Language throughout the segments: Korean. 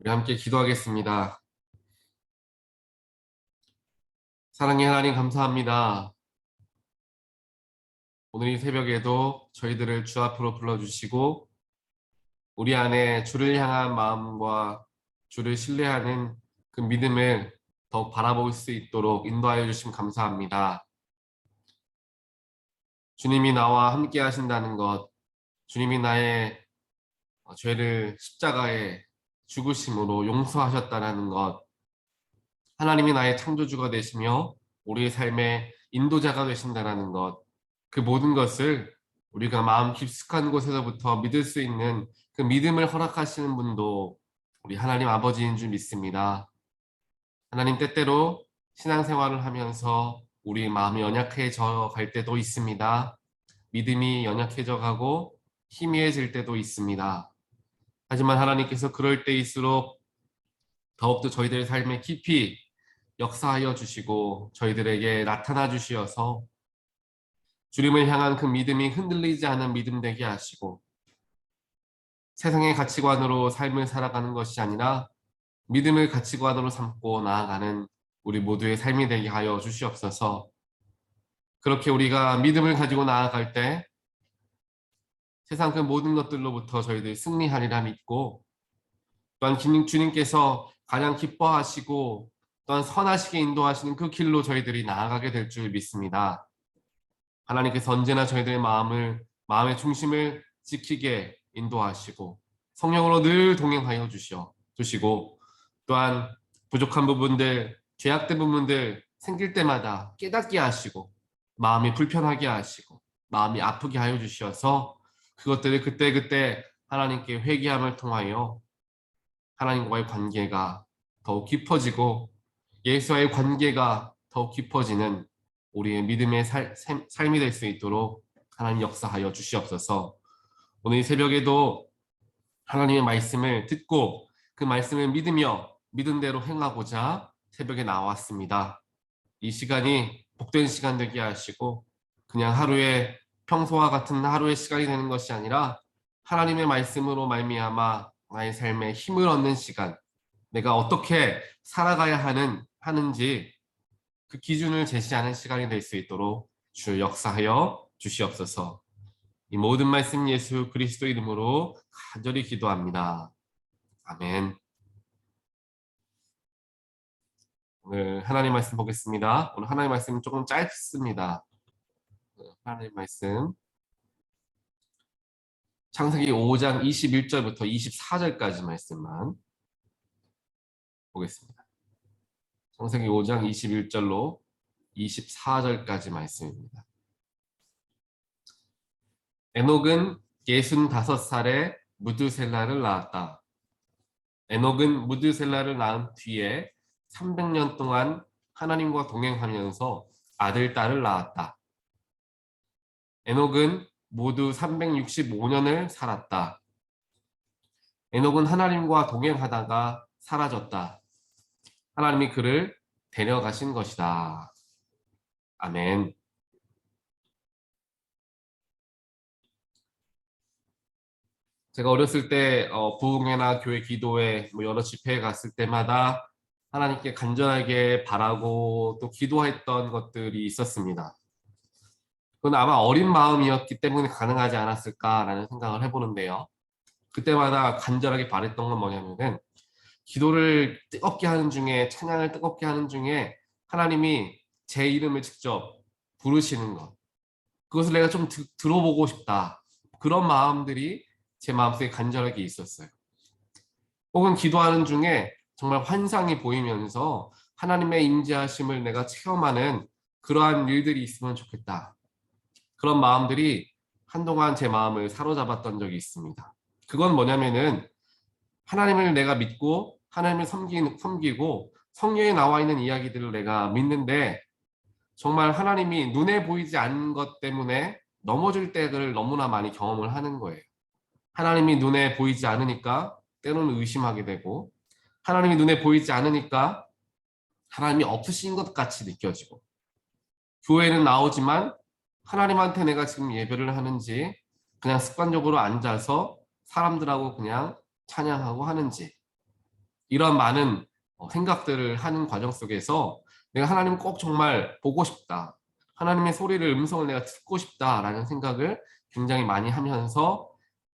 우리 함께 기도하겠습니다. 사랑의 하나님 감사합니다. 오늘 이 새벽에도 저희들을 주 앞으로 불러주시고 우리 안에 주를 향한 마음과 주를 신뢰하는 그 믿음을 더욱 바라볼 수 있도록 인도하여 주심 감사합니다. 주님이 나와 함께 하신다는 것, 주님이 나의 죄를 십자가에 죽으심으로 용서하셨다는 것, 하나님이 나의 창조주가 되시며 우리의 삶의 인도자가 되신다는 것, 그 모든 것을 우리가 마음 깊숙한 곳에서부터 믿을 수 있는 그 믿음을 허락하시는 분도 우리 하나님 아버지인 줄 믿습니다. 하나님 때때로 신앙생활을 하면서 우리 마음이 연약해져 갈 때도 있습니다. 믿음이 연약해져 가고 희미해질 때도 있습니다. 하지만 하나님께서 그럴 때일수록 더욱더 저희들의 삶에 깊이 역사하여 주시고 저희들에게 나타나 주시어서 주님을 향한 그 믿음이 흔들리지 않은 믿음 되게 하시고 세상의 가치관으로 삶을 살아가는 것이 아니라 믿음을 가치관으로 삼고 나아가는 우리 모두의 삶이 되게 하여 주시옵소서. 그렇게 우리가 믿음을 가지고 나아갈 때 세상 그 모든 것들로부터 저희들이 승리하리라 믿고 또한 주님께서 가장 기뻐하시고 또한 선하시게 인도하시는 그 길로 저희들이 나아가게 될 줄 믿습니다. 하나님께서 언제나 저희들의 마음의 중심을 지키게 인도하시고 성령으로 늘 동행하여 주시고 또한 부족한 부분들, 죄악된 부분들 생길 때마다 깨닫게 하시고 마음이 불편하게 하시고 마음이 아프게 하여 주셔서 그것들을 그때그때 하나님께 회개함을 통하여 하나님과의 관계가 더욱 깊어지고 예수와의 관계가 더욱 깊어지는 우리의 믿음의 삶이 될 수 있도록 하나님 역사하여 주시옵소서. 오늘 이 새벽에도 하나님의 말씀을 듣고 그 말씀을 믿으며 믿은 대로 행하고자 새벽에 나왔습니다. 이 시간이 복된 시간 되게 하시고 그냥 하루의 평소와 같은 하루의 시간이 되는 것이 아니라 하나님의 말씀으로 말미암아 나의 삶에 힘을 얻는 시간, 내가 어떻게 살아가야 하는지 그 기준을 제시하는 시간이 될 수 있도록 주 역사하여 주시옵소서. 이 모든 말씀 예수 그리스도 이름으로 간절히 기도합니다. 아멘. 오늘 하나님 말씀 보겠습니다. 오늘 하나님 말씀은 조금 짧습니다. 하나님 말씀 창세기 5장 21절부터 24절까지 말씀만 보겠습니다. 창세기 5장 21절로 24절까지 말씀입니다. 에녹은 65살에 무드셀라를 낳았다. 에녹은 무드셀라를 낳은 뒤에 300년 동안 하나님과 동행하면서 아들, 딸을 낳았다. 에녹은 모두 365년을 살았다. 에녹은 하나님과 동행하다가 사라졌다. 하나님이 그를 데려가신 것이다. 아멘. 제가 어렸을 때 부흥회나 교회 기도회 여러 집회에 갔을 때마다 하나님께 간절하게 바라고 또 기도했던 것들이 있었습니다. 그건 아마 어린 마음이었기 때문에 가능하지 않았을까라는 생각을 해보는데요. 그때마다 간절하게 바랬던 건 뭐냐면은 기도를 뜨겁게 하는 중에 찬양을 뜨겁게 하는 중에 하나님이 제 이름을 직접 부르시는 것, 그것을 내가 좀 들어보고 싶다. 그런 마음들이 제 마음속에 간절하게 있었어요. 혹은 기도하는 중에 정말 환상이 보이면서 하나님의 임재하심을 내가 체험하는 그러한 일들이 있으면 좋겠다. 그런 마음들이 한동안 제 마음을 사로잡았던 적이 있습니다. 그건 뭐냐면은 하나님을 내가 믿고 하나님을 섬기고 성경에 나와 있는 이야기들을 내가 믿는데 정말 하나님이 눈에 보이지 않는 것 때문에 넘어질 때를 너무나 많이 경험을 하는 거예요. 하나님이 눈에 보이지 않으니까 때로는 의심하게 되고 하나님이 눈에 보이지 않으니까 하나님이 없으신 것 같이 느껴지고 교회는 나오지만 하나님한테 내가 지금 예배를 하는지 그냥 습관적으로 앉아서 사람들하고 그냥 찬양하고 하는지 이런 많은 생각들을 하는 과정 속에서 내가 하나님을 꼭 정말 보고 싶다. 하나님의 소리를 음성을 내가 듣고 싶다라는 생각을 굉장히 많이 하면서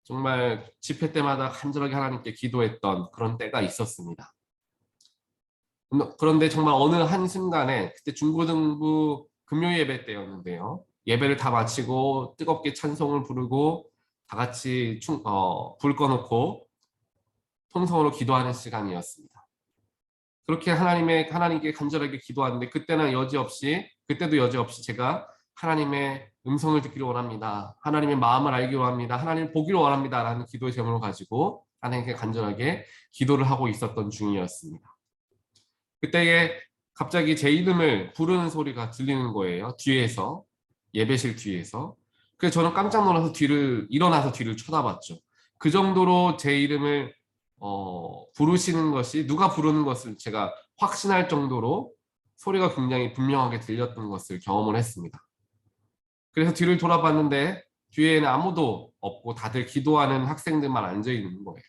정말 집회 때마다 간절하게 하나님께 기도했던 그런 때가 있었습니다. 그런데 정말 어느 한순간에 그때 중고등부 금요 예배 때였는데요. 예배를 다 마치고 뜨겁게 찬송을 부르고 다 같이 불 꺼놓고 통성으로 기도하는 시간이었습니다. 그렇게 하나님께 간절하게 기도하는데 그때도 여지없이 제가 하나님의 음성을 듣기를 원합니다. 하나님의 마음을 알기를 원합니다. 하나님을 보기를 원합니다. 라는 기도의 제목을 가지고 하나님께 간절하게 기도를 하고 있었던 중이었습니다. 그때에 갑자기 제 이름을 부르는 소리가 들리는 거예요. 뒤에서, 예배실 뒤에서. 그래서 저는 깜짝 놀라서 일어나서 뒤를 쳐다봤죠. 그 정도로 제 이름을 부르시는 것이, 누가 부르는 것을 제가 확신할 정도로 소리가 굉장히 분명하게 들렸던 것을 경험을 했습니다. 그래서 뒤를 돌아봤는데 뒤에는 아무도 없고 다들 기도하는 학생들만 앉아 있는 거예요.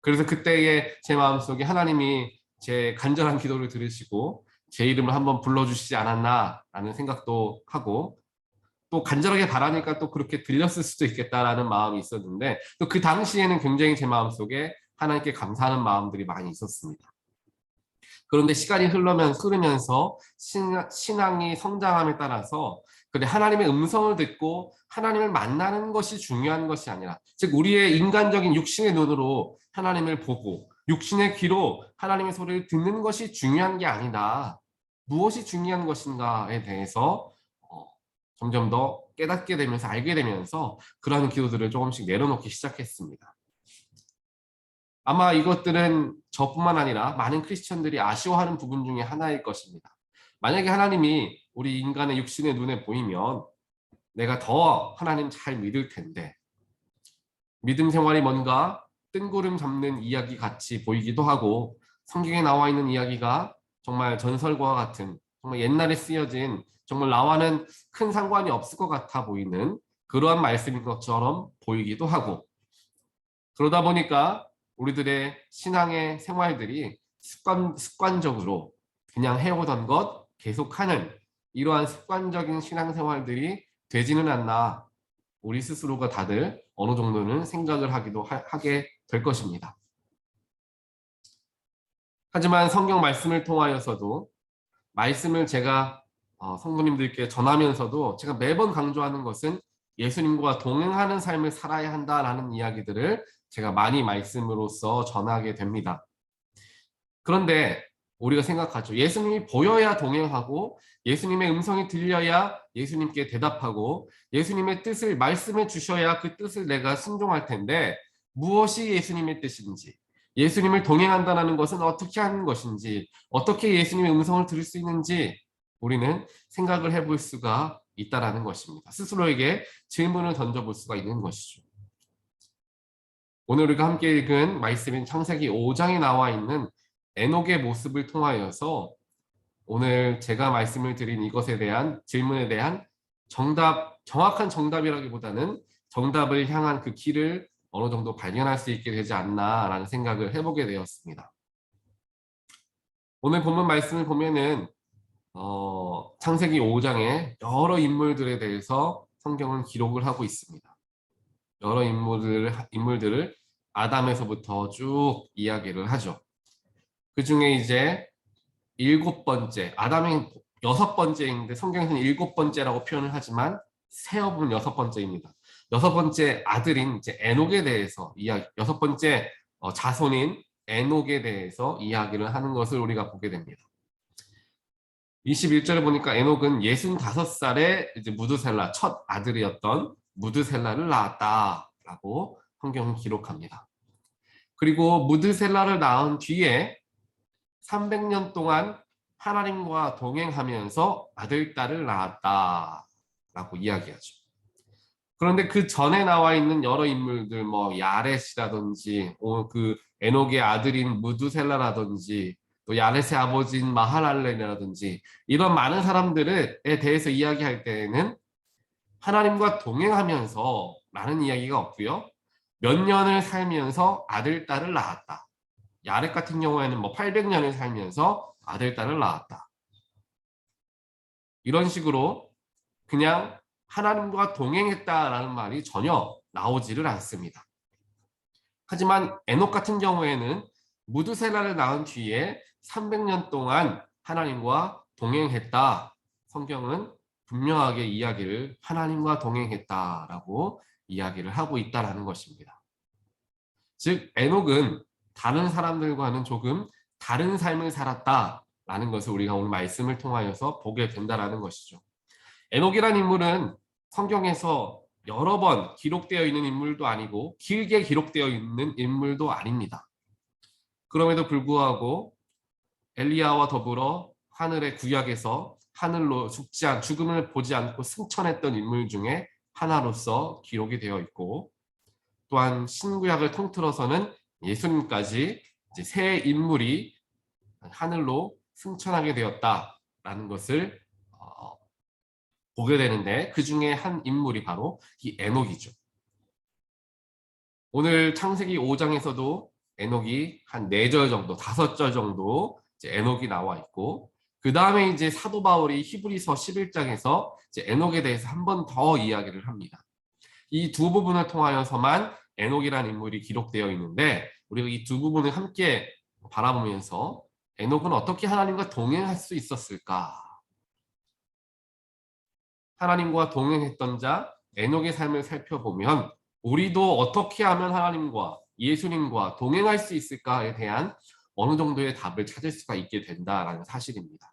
그래서 그때에 제 마음속에 하나님이 제 간절한 기도를 들으시고 제 이름을 한번 불러주시지 않았나라는 생각도 하고, 또 간절하게 바라니까 또 그렇게 들렸을 수도 있겠다라는 마음이 있었는데, 또 그 당시에는 굉장히 제 마음속에 하나님께 감사하는 마음들이 많이 있었습니다. 그런데 시간이 흐르면서 신앙이 성장함에 따라서, 그래, 하나님의 음성을 듣고 하나님을 만나는 것이 중요한 것이 아니라, 즉 우리의 인간적인 육신의 눈으로 하나님을 보고 육신의 귀로 하나님의 소리를 듣는 것이 중요한 게 아니다. 무엇이 중요한 것인가에 대해서 점점 더 깨닫게 되면서, 알게 되면서 그러한 기도들을 조금씩 내려놓기 시작했습니다. 아마 이것들은 저뿐만 아니라 많은 크리스천들이 아쉬워하는 부분 중에 하나일 것입니다. 만약에 하나님이 우리 인간의 육신의 눈에 보이면 내가 더 하나님 잘 믿을 텐데, 믿음 생활이 뭔가 뜬구름 잡는 이야기 같이 보이기도 하고, 성경에 나와 있는 이야기가 정말 전설과 같은, 정말 옛날에 쓰여진, 정말 나와는 큰 상관이 없을 것 같아 보이는 그러한 말씀인 것처럼 보이기도 하고, 그러다 보니까 우리들의 신앙의 생활들이 습관적으로 그냥 해오던 것 계속하는 이러한 습관적인 신앙생활들이 되지는 않나, 우리 스스로가 다들 어느 정도는 생각을 하게 될 것입니다. 하지만 성경 말씀을 통하여서도, 말씀을 제가 성도님들께 전하면서도 제가 매번 강조하는 것은 예수님과 동행하는 삶을 살아야 한다라는 이야기들을 제가 많이 말씀으로써 전하게 됩니다. 그런데 우리가 생각하죠. 예수님이 보여야 동행하고, 예수님의 음성이 들려야 예수님께 대답하고, 예수님의 뜻을 말씀해 주셔야 그 뜻을 내가 순종할 텐데, 무엇이 예수님의 뜻인지, 예수님을 동행한다는 것은 어떻게 하는 것인지, 어떻게 예수님의 음성을 들을 수 있는지 우리는 생각을 해볼 수가 있다라는 것입니다. 스스로에게 질문을 던져볼 수가 있는 것이죠. 오늘 우리가 함께 읽은 말씀인 창세기 5장에 나와 있는 에녹의 모습을 통하여서, 오늘 제가 말씀을 드린 이것에 대한 질문에 대한 정확한 정답이라기보다는 정답을 향한 그 길을 어느 정도 발견할 수 있게 되지 않나라는 생각을 해보게 되었습니다. 오늘 본문 말씀을 보면은 창세기 5장에 여러 인물들에 대해서 성경은 기록을 하고 있습니다. 여러 인물들을 아담에서부터 쭉 이야기를 하죠. 그 중에 이제 7번째, 아담이 6번째인데 성경에서는 7번째라고 표현을 하지만 세어보면 6번째입니다. 6번째 아들인 이제 에녹에 대해서 여섯 번째 자손인 에녹에 대해서 이야기를 하는 것을 우리가 보게 됩니다. 21절에 보니까 에녹은 65살에 이제 무드셀라, 첫 아들이었던 무드셀라를 낳았다라고 성경은 기록합니다. 그리고 무드셀라를 낳은 뒤에 300년 동안 하나님과 동행하면서 아들, 딸을 낳았다라고 이야기하죠. 그런데 그 전에 나와 있는 여러 인물들, 뭐 야렛이라든지, 그 에녹의 아들인 무드셀라라든지, 또 야렛의 아버지인 마할랄렐이라든지, 이런 많은 사람들에 대해서 이야기할 때에는 하나님과 동행하면서 라는 이야기가 없고요. 몇 년을 살면서 아들, 딸을 낳았다. 야렉 같은 경우에는 뭐 800년을 살면서 아들, 딸을 낳았다. 이런 식으로 그냥 하나님과 동행했다라는 말이 전혀 나오지를 않습니다. 하지만 에녹 같은 경우에는 무드셀라를 낳은 뒤에 300년 동안 하나님과 동행했다. 성경은 분명하게 이야기를 하나님과 동행했다라고 이야기를 하고 있다라는 것입니다. 즉 에녹은 다른 사람들과는 조금 다른 삶을 살았다라는 것을 우리가 오늘 말씀을 통하여서 보게 된다라는 것이죠. 에녹이라는 인물은 성경에서 여러 번 기록되어 있는 인물도 아니고 길게 기록되어 있는 인물도 아닙니다. 그럼에도 불구하고 엘리야와 더불어 하늘의 구약에서 하늘로 죽음을 보지 않고 승천했던 인물 중에 하나로서 기록이 되어 있고, 또한 신구약을 통틀어서는 예수님까지 이제 새 인물이 하늘로 승천하게 되었다라는 것을 보게 되는데, 그 중에 한 인물이 바로 이 에녹이죠. 오늘 창세기 5장에서도 에녹이 한 4절 정도, 5절 정도 이제 에녹이 나와 있고, 그 다음에 이제 사도 바울이 히브리서 11장에서 이제 에녹에 대해서 한 번 더 이야기를 합니다. 이 두 부분을 통하여서만 에녹이라는 인물이 기록되어 있는데, 우리가 이 두 부분을 함께 바라보면서 에녹은 어떻게 하나님과 동행할 수 있었을까? 하나님과 동행했던 자 에녹의 삶을 살펴보면 우리도 어떻게 하면 하나님과 예수님과 동행할 수 있을까에 대한 어느 정도의 답을 찾을 수가 있게 된다라는 사실입니다.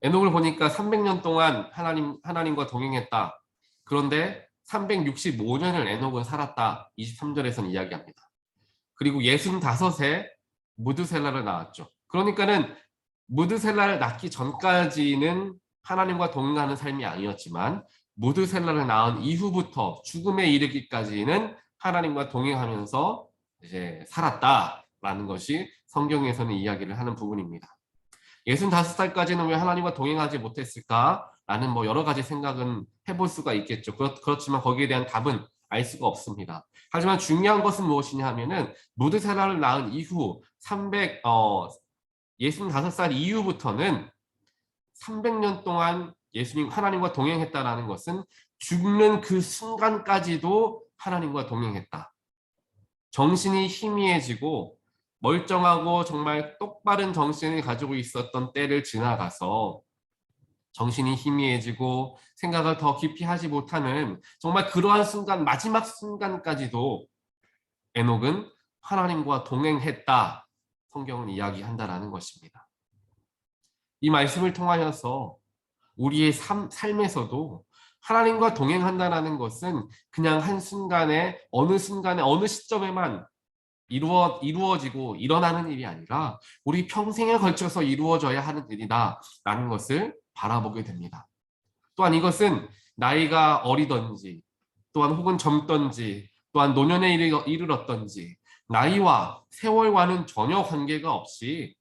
에녹을 보니까 300년 동안 하나님과 동행했다. 그런데 365년을 에녹은 살았다. 23절에서는 이야기합니다. 그리고 65세 무드셀라를 낳았죠. 그러니까는 무드셀라를 낳기 전까지는 하나님과 동행하는 삶이 아니었지만, 무드셀라를 낳은 이후부터 죽음에 이르기까지는 하나님과 동행하면서 이제 살았다라는 것이 성경에서는 이야기를 하는 부분입니다. 65살까지는 왜 하나님과 동행하지 못했을까라는 뭐 여러 가지 생각은 해볼 수가 있겠죠. 그렇지만 거기에 대한 답은 알 수가 없습니다. 하지만 중요한 것은 무엇이냐 하면은 무드셀라를 낳은 이후 65살 이후부터는 300년 동안 예수님 하나님과 동행했다라는 것은 죽는 그 순간까지도 하나님과 동행했다. 정신이 희미해지고 멀쩡하고 정말 똑바른 정신을 가지고 있었던 때를 지나가서 정신이 희미해지고 생각을 더 깊이 하지 못하는 정말 그러한 순간, 마지막 순간까지도 에녹은 하나님과 동행했다. 성경은 이야기한다라는 것입니다. 이 말씀을 통하여서 우리의 삶에서도 하나님과 동행한다라는 것은 그냥 한순간에 어느 순간에 어느 시점에만 이루어지고 일어나는 일이 아니라 우리 평생에 걸쳐서 이루어져야 하는 일이다라는 것을 바라보게 됩니다. 또한 이것은 나이가 어리든지, 또한 혹은 젊든지, 또한 노년에 이르렀든지 나이와 세월과는 전혀 관계가 없이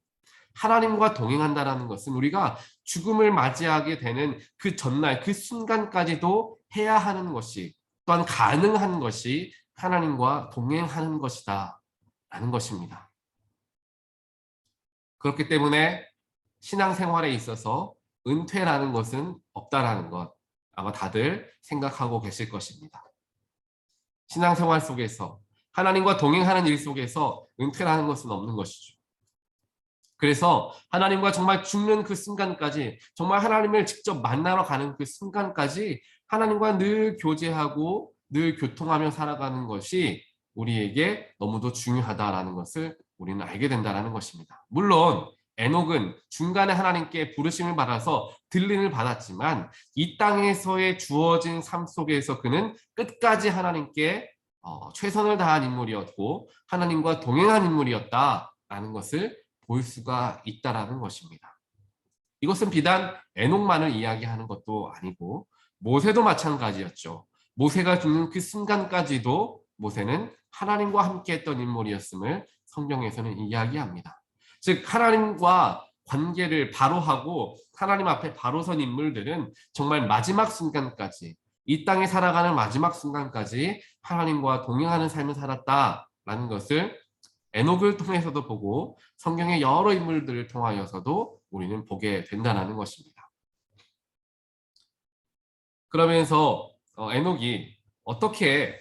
하나님과 동행한다라는 것은 우리가 죽음을 맞이하게 되는 그 전날, 그 순간까지도 해야 하는 것이, 또한 가능한 것이 하나님과 동행하는 것이다 라는 것입니다. 그렇기 때문에 신앙생활에 있어서 은퇴라는 것은 없다라는 것 아마 다들 생각하고 계실 것입니다. 신앙생활 속에서 하나님과 동행하는 일 속에서 은퇴라는 것은 없는 것이죠. 그래서 하나님과 정말 죽는 그 순간까지, 정말 하나님을 직접 만나러 가는 그 순간까지 하나님과 늘 교제하고 늘 교통하며 살아가는 것이 우리에게 너무도 중요하다라는 것을 우리는 알게 된다는 것입니다. 물론 에녹은 중간에 하나님께 부르심을 받아서 들림을 받았지만 이 땅에서의 주어진 삶 속에서 그는 끝까지 하나님께 최선을 다한 인물이었고 하나님과 동행한 인물이었다라는 것을 볼 수가 있다라는 것입니다. 이것은 비단 에녹만을 이야기하는 것도 아니고 모세도 마찬가지였죠. 모세가 죽는 그 순간까지도 모세는 하나님과 함께했던 인물이었음을 성경에서는 이야기합니다. 즉 하나님과 관계를 바로 하고 하나님 앞에 바로 선 인물들은 정말 마지막 순간까지, 이 땅에 살아가는 마지막 순간까지 하나님과 동행하는 삶을 살았다라는 것을 에녹을 통해서도 보고 성경의 여러 인물들을 통하여서도 우리는 보게 된다는 것입니다. 그러면서 에녹이 어떻게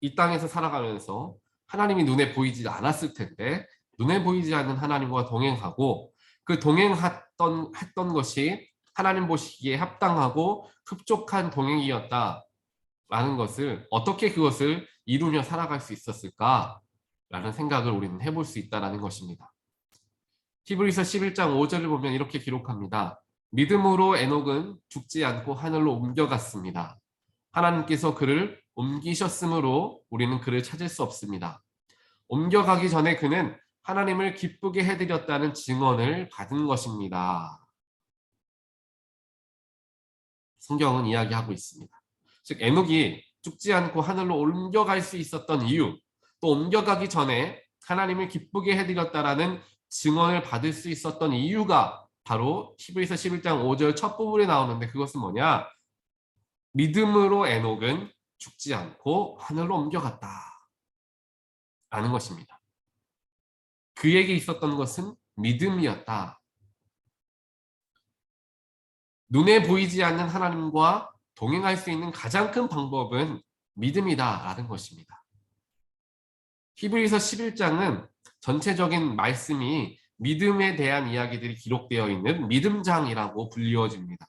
이 땅에서 살아가면서 하나님이 눈에 보이지 않았을 텐데 눈에 보이지 않는 하나님과 동행하고 그 했던 것이 하나님 보시기에 합당하고 흡족한 동행이었다라는 것을 어떻게 그것을 이루며 살아갈 수 있었을까라는 생각을 우리는 해볼 수 있다는 것입니다. 히브리서 11장 5절을 보면 이렇게 기록합니다. 믿음으로 에녹은 죽지 않고 하늘로 옮겨갔습니다. 하나님께서 그를 옮기셨으므로 우리는 그를 찾을 수 없습니다. 옮겨가기 전에 그는 하나님을 기쁘게 해드렸다는 증언을 받은 것입니다. 성경은 이야기하고 있습니다. 즉 에녹이 죽지 않고 하늘로 옮겨갈 수 있었던 이유, 또 옮겨가기 전에 하나님을 기쁘게 해드렸다라는 증언을 받을 수 있었던 이유가 바로 히브리서 11장 5절 첫 부분에 나오는데 그것은 뭐냐? 믿음으로 에녹은 죽지 않고 하늘로 옮겨갔다 라는 것입니다. 그에게 있었던 것은 믿음이었다. 눈에 보이지 않는 하나님과 동행할 수 있는 가장 큰 방법은 믿음이다라는 것입니다. 히브리서 11장은 전체적인 말씀이 믿음에 대한 이야기들이 기록되어 있는 믿음장이라고 불리워집니다.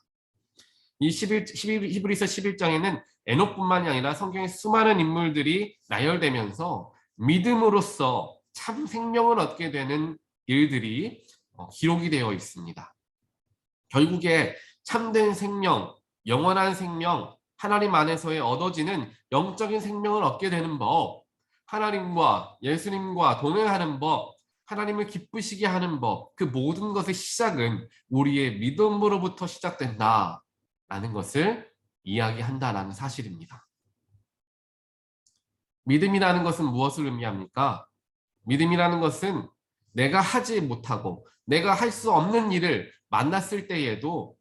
이 히브리서 11장에는 에녹뿐만이 아니라 성경의 수많은 인물들이 나열되면서 믿음으로써 참 생명을 얻게 되는 일들이 기록이 되어 있습니다. 결국에 참된 생명, 영원한 생명, 하나님 안에서의 얻어지는 영적인 생명을 얻게 되는 법, 하나님과 예수님과 동행하는 법, 하나님을 기쁘시게 하는 법, 그 모든 것의 시작은 우리의 믿음으로부터 시작된다라는 것을 이야기한다라는 사실입니다. 믿음이라는 것은 무엇을 의미합니까? 믿음이라는 것은 내가 하지 못하고 내가 할 수 없는 일을 만났을 때에도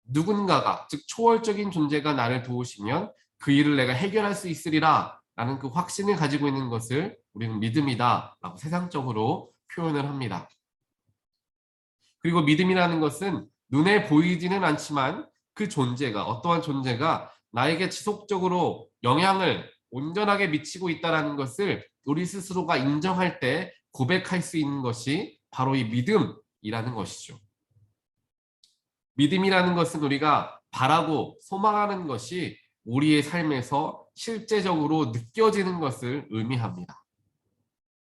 누군가가, 즉 초월적인 존재가 나를 도우시면 그 일을 내가 해결할 수 있으리라 라는 그 확신을 가지고 있는 것을 우리는 믿음이다 라고 세상적으로 표현을 합니다. 그리고 믿음이라는 것은 눈에 보이지는 않지만 그 존재가, 어떠한 존재가 나에게 지속적으로 영향을 온전하게 미치고 있다는 것을 우리 스스로가 인정할 때 고백할 수 있는 것이 바로 이 믿음이라는 것이죠. 믿음이라는 것은 우리가 바라고 소망하는 것이 우리의 삶에서 실제적으로 느껴지는 것을 의미합니다.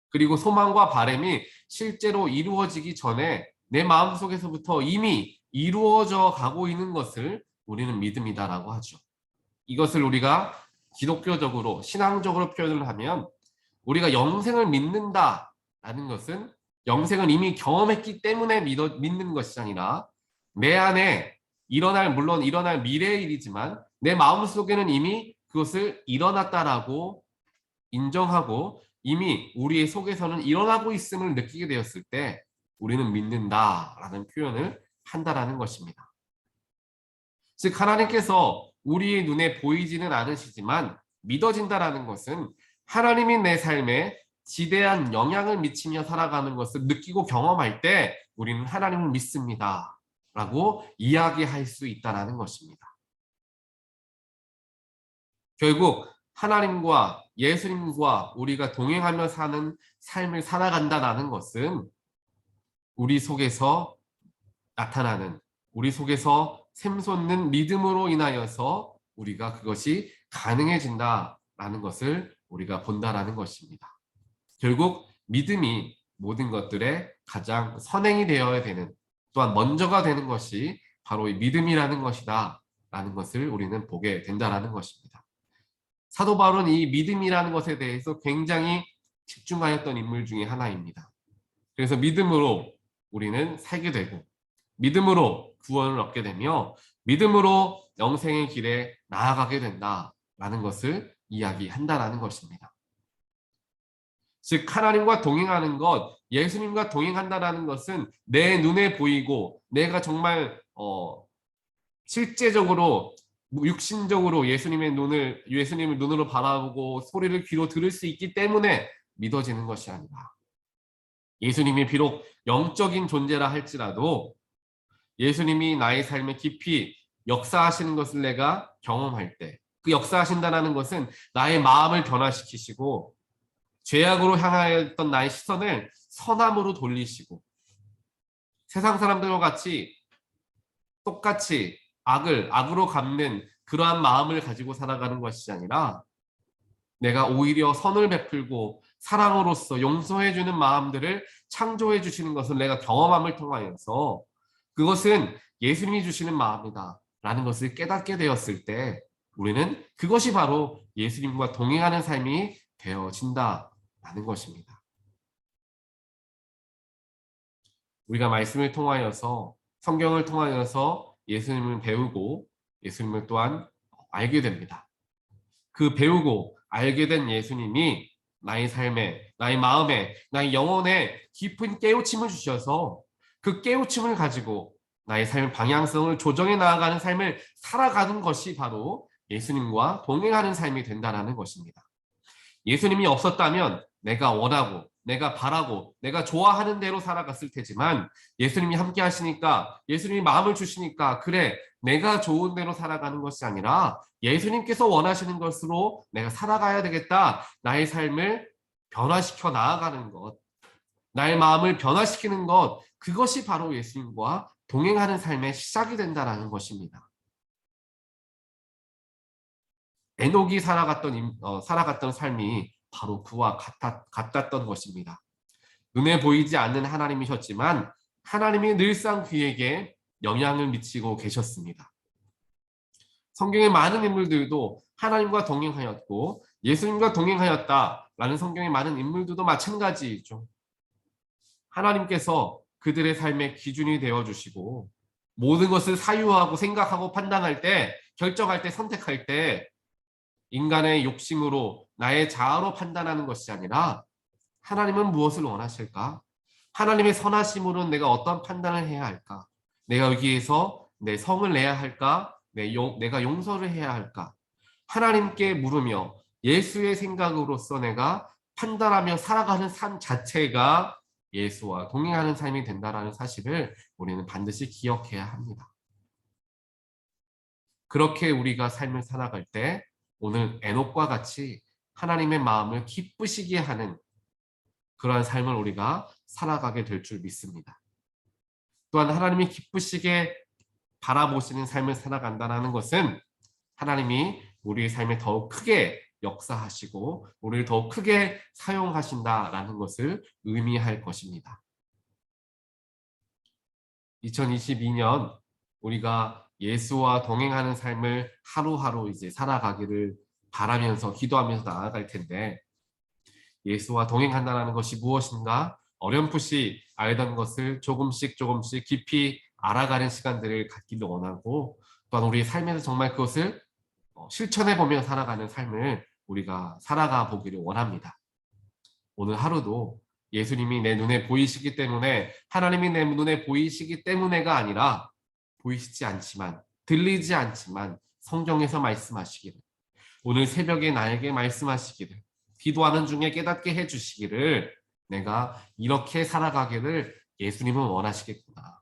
그리고 소망과 바람이 실제로 이루어지기 전에 내 마음속에서부터 이미 이루어져 가고 있는 것을 우리는 믿음이다라고 하죠. 이것을 우리가 기독교적으로 신앙적으로 표현을 하면 우리가 영생을 믿는다라는 것은 영생을 이미 경험했기 때문에 믿는 것이 아니라 내 안에 물론 일어날 미래의 일이지만 내 마음속에는 이미 그것을 일어났다라고 인정하고 이미 우리의 속에서는 일어나고 있음을 느끼게 되었을 때 우리는 믿는다라는 표현을 한다라는 것입니다. 즉 하나님께서 우리의 눈에 보이지는 않으시지만 믿어진다라는 것은 하나님이 내 삶에 지대한 영향을 미치며 살아가는 것을 느끼고 경험할 때 우리는 하나님을 믿습니다 라고 이야기할 수 있다는 것입니다. 결국 하나님과 예수님과 우리가 동행하며 사는 삶을 살아간다는 것은 우리 속에서 나타나는, 우리 속에서 샘솟는 믿음으로 인하여서 우리가 그것이 가능해진다라는 것을 우리가 본다라는 것입니다. 결국 믿음이 모든 것들의 가장 선행이 되어야 되는, 또한 먼저가 되는 것이 바로 이 믿음이라는 것이다 라는 것을 우리는 보게 된다라는 것입니다. 사도 바울은 이 믿음이라는 것에 대해서 굉장히 집중하였던 인물 중에 하나입니다. 그래서 믿음으로 우리는 살게 되고 믿음으로 구원을 얻게 되며 믿음으로 영생의 길에 나아가게 된다라는 것을 이야기한다라는 것입니다. 즉 하나님과 동행하는 것, 예수님과 동행한다라는 것은 내 눈에 보이고 내가 정말 실제적으로 육신적으로 예수님을 눈으로 바라보고 소리를 귀로 들을 수 있기 때문에 믿어지는 것이 아니라 예수님이 비록 영적인 존재라 할지라도 예수님이 나의 삶에 깊이 역사하시는 것을 내가 경험할 때, 그 역사하신다는 것은 나의 마음을 변화시키시고 죄악으로 향하였던 나의 시선을 선함으로 돌리시고 세상 사람들과 같이 똑같이 악으로 갚는 그러한 마음을 가지고 살아가는 것이 아니라 내가 오히려 선을 베풀고 사랑으로서 용서해주는 마음들을 창조해 주시는 것을 내가 경험함을 통하여서 그것은 예수님이 주시는 마음이다 라는 것을 깨닫게 되었을 때 우리는 그것이 바로 예수님과 동행하는 삶이 되어진다라는 것입니다. 우리가 말씀을 통하여서 성경을 통하여서 예수님을 배우고 예수님을 또한 알게 됩니다. 그 배우고 알게 된 예수님이 나의 삶에, 나의 마음에, 나의 영혼에 깊은 깨우침을 주셔서 그 깨우침을 가지고 나의 삶의 방향성을 조정해 나아가는 삶을 살아가는 것이 바로 예수님과 동행하는 삶이 된다는 것입니다. 예수님이 없었다면 내가 원하고 내가 바라고 내가 좋아하는 대로 살아갔을 테지만 예수님이 함께 하시니까 예수님이 마음을 주시니까 그래 내가 좋은 대로 살아가는 것이 아니라 예수님께서 원하시는 것으로 내가 살아가야 되겠다. 나의 삶을 변화시켜 나아가는 것, 나의 마음을 변화시키는 것, 그것이 바로 예수님과 동행하는 삶의 시작이 된다는 것입니다. 에녹이 살아갔던 삶이 바로 그와 같았던 것입니다. 눈에 보이지 않는 하나님이셨지만 하나님이 늘상 그에게 영향을 미치고 계셨습니다. 성경의 많은 인물들도 하나님과 동행하였고 예수님과 동행하였다라는 성경의 많은 인물들도 마찬가지죠. 하나님께서 그들의 삶의 기준이 되어주시고 모든 것을 사유하고 생각하고 판단할 때, 결정할 때, 선택할 때 인간의 욕심으로 나의 자아로 판단하는 것이 아니라 하나님은 무엇을 원하실까? 하나님의 선하심으로는 내가 어떤 판단을 해야 할까? 내가 여기에서 내 성을 내야 할까? 내가 용서를 해야 할까? 하나님께 물으며 예수의 생각으로서 내가 판단하며 살아가는 삶 자체가 예수와 동행하는 삶이 된다는 사실을 우리는 반드시 기억해야 합니다. 그렇게 우리가 삶을 살아갈 때 오늘 에녹과 같이 하나님의 마음을 기쁘시게 하는 그러한 삶을 우리가 살아가게 될 줄 믿습니다. 또한 하나님이 기쁘시게 바라보시는 삶을 살아간다는 것은 하나님이 우리의 삶에 더욱 크게 역사하시고 우리를 더욱 크게 사용하신다라는 것을 의미할 것입니다. 2022년 우리가 예수와 동행하는 삶을 하루하루 이제 살아가기를 바라면서 기도하면서 나아갈 텐데 예수와 동행한다는 것이 무엇인가 어렴풋이 알던 것을 조금씩 깊이 알아가는 시간들을 갖기를 원하고 또한 우리의 삶에서 정말 그것을 실천해보며 살아가는 삶을 우리가 살아가 보기를 원합니다. 오늘 하루도 예수님이 내 눈에 보이시기 때문에 하나님이 내 눈에 보이시기 때문에가 아니라 보이시지 않지만 들리지 않지만 성경에서 말씀하시기를 오늘 새벽에 나에게 말씀하시기를 기도하는 중에 깨닫게 해주시기를 내가 이렇게 살아가기를 예수님은 원하시겠구나.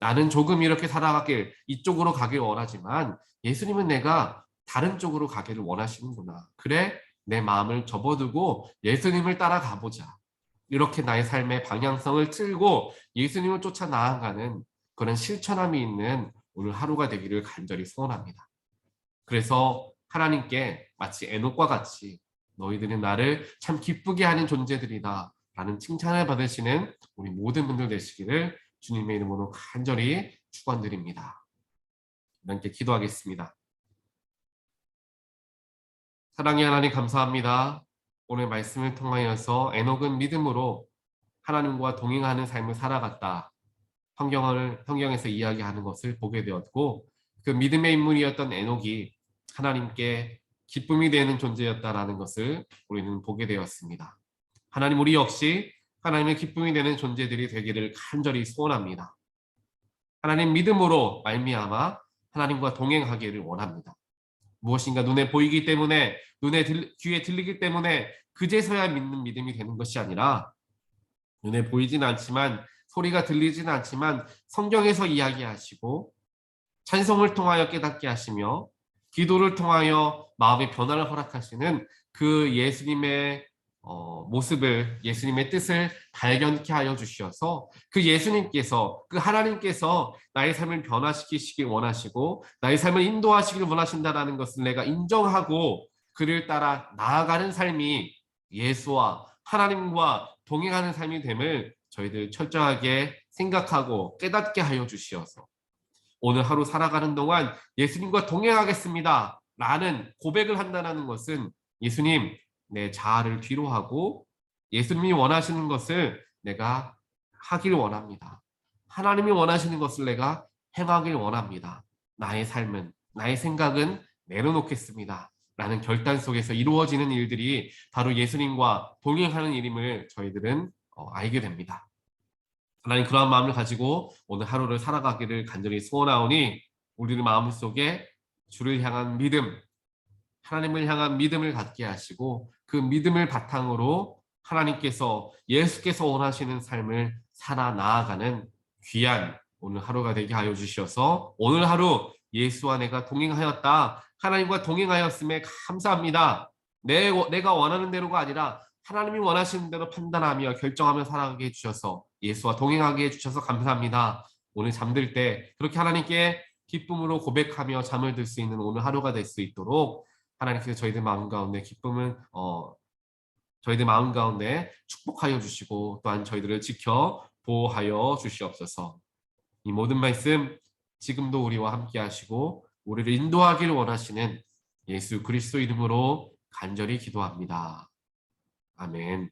나는 조금 이렇게 살아가길 이쪽으로 가길 원하지만 예수님은 내가 다른 쪽으로 가기를 원하시는구나. 그래 내 마음을 접어두고 예수님을 따라가보자. 이렇게 나의 삶의 방향성을 틀고 예수님을 쫓아 나아가는 그런 실천함이 있는 오늘 하루가 되기를 간절히 소원합니다. 그래서 하나님께 마치 에녹과 같이 너희들은 나를 참 기쁘게 하는 존재들이다 라는 칭찬을 받으시는 우리 모든 분들 되시기를 주님의 이름으로 간절히 축원드립니다. 함께 기도하겠습니다. 사랑의 하나님 감사합니다. 오늘 말씀을 통하여서 에녹은 믿음으로 하나님과 동행하는 삶을 살아갔다. 성경에서 이야기하는 것을 보게 되었고 그 믿음의 인물이었던 에녹이 하나님께 기쁨이 되는 존재였다라는 것을 우리는 보게 되었습니다. 하나님 우리 역시 하나님의 기쁨이 되는 존재들이 되기를 간절히 소원합니다. 하나님 믿음으로 말미암아 하나님과 동행하기를 원합니다. 무엇인가 눈에 보이기 때문에 귀에 들리기 때문에 그제서야 믿는 믿음이 되는 것이 아니라 눈에 보이진 않지만 소리가 들리진 않지만 성경에서 이야기하시고 찬송을 통하여 깨닫게 하시며 기도를 통하여 마음의 변화를 허락하시는 그 예수님의 모습을, 예수님의 뜻을 발견케 하여 주시어서 그 예수님께서, 그 하나님께서 나의 삶을 변화시키시길 원하시고 나의 삶을 인도하시길 원하신다는 것을 내가 인정하고 그를 따라 나아가는 삶이 예수와 하나님과 동행하는 삶이 됨을 저희들 철저하게 생각하고 깨닫게 하여 주시어서 오늘 하루 살아가는 동안 예수님과 동행하겠습니다 라는 고백을 한다는 것은 예수님, 내 자아를 뒤로 하고 예수님이 원하시는 것을 내가 하길 원합니다. 하나님이 원하시는 것을 내가 행하길 원합니다. 나의 삶은, 나의 생각은 내려놓겠습니다 라는 결단 속에서 이루어지는 일들이 바로 예수님과 동행하는 일임을 저희들은 알게 됩니다. 하나님, 그러한 마음을 가지고 오늘 하루를 살아가기를 간절히 소원하오니 우리의 마음속에 주를 향한 믿음, 하나님을 향한 믿음을 갖게 하시고 그 믿음을 바탕으로 하나님께서, 예수께서 원하시는 삶을 살아 나아가는 귀한 오늘 하루가 되게 하여 주셔서 오늘 하루 예수와 내가 동행하였다, 하나님과 동행하였음에 감사합니다. 내가 원하는 대로가 아니라 하나님이 원하시는 대로 판단하며 결정하며 살아가게 해주셔서 예수와 동행하게 해주셔서 감사합니다. 오늘 잠들 때 그렇게 하나님께 기쁨으로 고백하며 잠을 들 수 있는 오늘 하루가 될 수 있도록 하나님께서 저희들 마음 가운데 기쁨을 저희들 마음 가운데 축복하여 주시고 또한 저희들을 지켜 보호하여 주시옵소서. 이 모든 말씀 지금도 우리와 함께 하시고 우리를 인도하기를 원하시는 예수 그리스도 이름으로 간절히 기도합니다. 아멘.